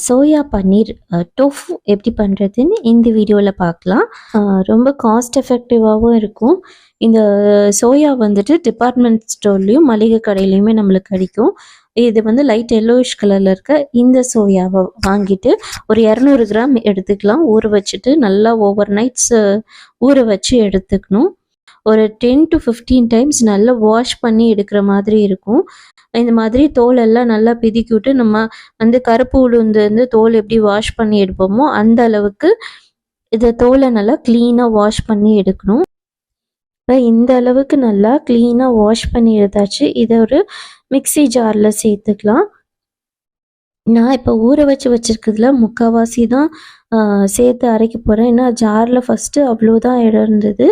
Soya பன்னீர் tofu எப்படி பண்ணுறதுன்னு இந்த வீடியோவில் பார்க்கலாம். ரொம்ப காஸ்ட் எஃபெக்டிவாகவும் இருக்கும். இந்த சோயா வந்துட்டு டிபார்ட்மெண்ட் ஸ்டோர்லேயும் மளிகை கடையிலையுமே நம்மளுக்கு கிடைக்கும். இது வந்து லைட் எல்லோயிஷ் கலரில் இருக்க இந்த சோயாவை வாங்கிட்டு ஒரு 200 கிராம் எடுத்துக்கலாம். ஊற வச்சுட்டு நல்லா ஓவர் நைட்ஸ் ஊற வச்சு எடுத்துக்கணும். ஒரு 10 to 15 டைம்ஸ் நல்லா வாஷ் பண்ணி எடுக்கிற மாதிரி இருக்கும். இந்த மாதிரி தோலெல்லாம் நல்லா பிதுக்கி விட்டு நம்ம வந்து கருப்பு உளுந்து வந்து தோல் எப்படி வாஷ் பண்ணி எடுப்போமோ அந்த அளவுக்கு இதை தோலை நல்லா க்ளீனாக வாஷ் பண்ணி எடுக்கணும். இப்போ இந்த அளவுக்கு நல்லா க்ளீனாக வாஷ் பண்ணி எடுத்தாச்சு. இதை ஒரு மிக்சி ஜாரில் சேர்த்துக்கலாம். நான் இப்போ ஊற வச்சு வச்சுருக்கிறதுல முக்கால்வாசி தான் சேர்த்து அரைக்க போகிறேன். ஏன்னா ஜாரில் ஃபஸ்ட்டு அவ்வளோதான் இடம் இருந்தது,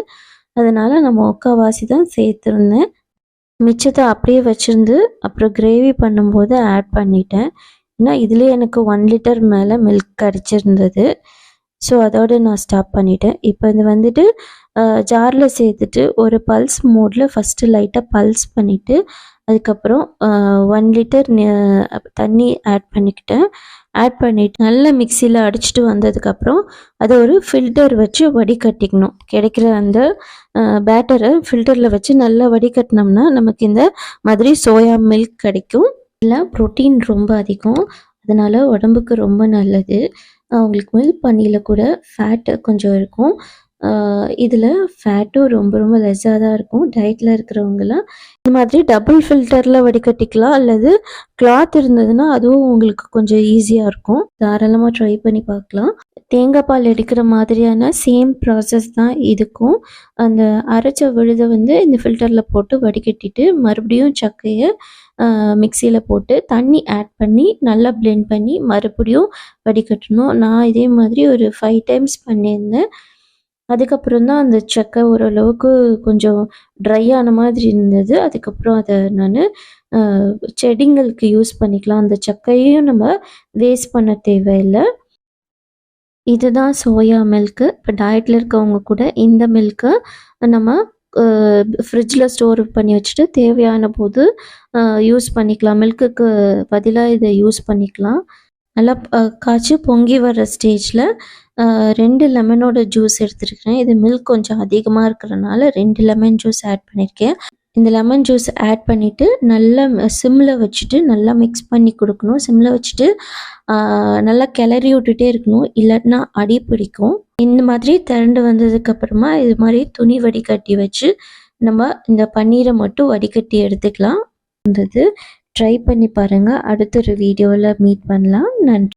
அதனால் நான் முக்கால்வாசி தான் சேர்த்துருந்தேன். மிச்சத்தை அப்படியே வச்சுருந்து அப்புறம் கிரேவி பண்ணும்போது ஆட் பண்ணிட்டேன். ஏன்னா இதுலேயே எனக்கு 1 லிட்டர் மேலே மில்க் கிடச்சிருந்தது. ஸோ அதோடு நான் ஸ்டாப் பண்ணிட்டேன். இப்போ இது வந்துட்டு ஜாரில் சேர்த்துட்டு ஒரு பல்ஸ் மோடில் ஃபஸ்ட்டு லைட்டாக பல்ஸ் பண்ணிவிட்டு அதுக்கப்புறம் 1 லிட்டர் தண்ணி ஆட் பண்ணிக்கிட்டேன். ஆட் பண்ணிவிட்டு நல்லா மிக்சியில் அடிச்சுட்டு வந்ததுக்கப்புறம் அதை ஒரு ஃபில்டர் வச்சு வடிகட்டிக்கணும். கிடைக்கிற அந்த பேட்டரை ஃபில்டரில் வச்சு நல்லா வடிகட்டினோம்னா நமக்கு இந்த மாதிரி சோயா மில்க் கிடைக்கும். இதில் ப்ரோட்டீன் ரொம்ப அதிகம், அதனால் உடம்புக்கு ரொம்ப நல்லது. அவங்களுக்கு மில்க் பன்னீரில் கூட ஃபேட்டு கொஞ்சம் இருக்கும். இதில் ஃபேட்டும் ரொம்ப ரொம்ப லெஸ்ஸாக தான் இருக்கும். டயட்டில் இருக்கிறவங்களாம் இந்த மாதிரி டபுள் ஃபில்டரில் வடிகட்டிக்கலாம், அல்லது கிளாத் இருந்ததுன்னா அதுவும் உங்களுக்கு கொஞ்சம் ஈஸியாக இருக்கும். தாராளமாக ட்ரை பண்ணி பார்க்கலாம். தேங்காய் பால் எடுக்கிற மாதிரியான சேம் ப்ராசஸ் தான் இதுக்கும். அந்த அரைச்ச விழுதை வந்து இந்த ஃபில்டரில் போட்டு வடிகட்டிட்டு மறுபடியும் சக்கையை மிக்சியில் போட்டு தண்ணி ஆட் பண்ணி நல்லா பிளெண்ட் பண்ணி மறுபடியும் வடிகட்டணும். நான் இதே மாதிரி ஒரு 5 டைம்ஸ் பண்ணியிருந்தேன். அதுக்கப்புறம் தான் அந்த சக்கை ஓரளவுக்கு கொஞ்சம் ட்ரை ஆன மாதிரி இருந்தது. அதுக்கப்புறம் அதை நான் செடிங்களுக்கு யூஸ் பண்ணிக்கலாம். அந்த சக்கையையும் நம்ம வேஸ்ட் பண்ண தேவையில்லை. இதுதான் சோயா மில்க்கு. இப்போ டயட்டில் இருக்கவங்க கூட இந்த மில்க்கை நம்ம ஃப்ரிட்ஜில் ஸ்டோர் பண்ணி வச்சுட்டு தேவையான போது யூஸ் பண்ணிக்கலாம். மில்க்குக்கு பதிலாக இதை யூஸ் பண்ணிக்கலாம். நல்லா காய்ச்சி பொங்கி வர ஸ்டேஜில் 2 லெமனோட ஜூஸ் எடுத்துருக்கிறேன். இது மில்க் கொஞ்சம் அதிகமாக இருக்கிறனால 2 லெமன் ஜூஸ் ஆட் பண்ணியிருக்கேன். இந்த லெமன் ஜூஸ் ஆட் பண்ணிவிட்டு நல்லா சிம்மில் வச்சுட்டு நல்லா மிக்ஸ் பண்ணி கொடுக்கணும். சிம்மில் வச்சுட்டு நல்லா கிளறி விட்டுட்டே இருக்கணும், இல்லாட்டினா அடி பிடிக்கும். இந்த மாதிரி திரண்டு வந்ததுக்கப்புறமா இது மாதிரி துணி வடிகட்டி வச்சு நம்ம இந்த பன்னீரை மட்டும் வடிகட்டி எடுத்துக்கலாம். ட்ரை பண்ணி பாருங்கள். அடுத்த ஒரு வீடியோவில் மீட் பண்ணலாம். நன்றி.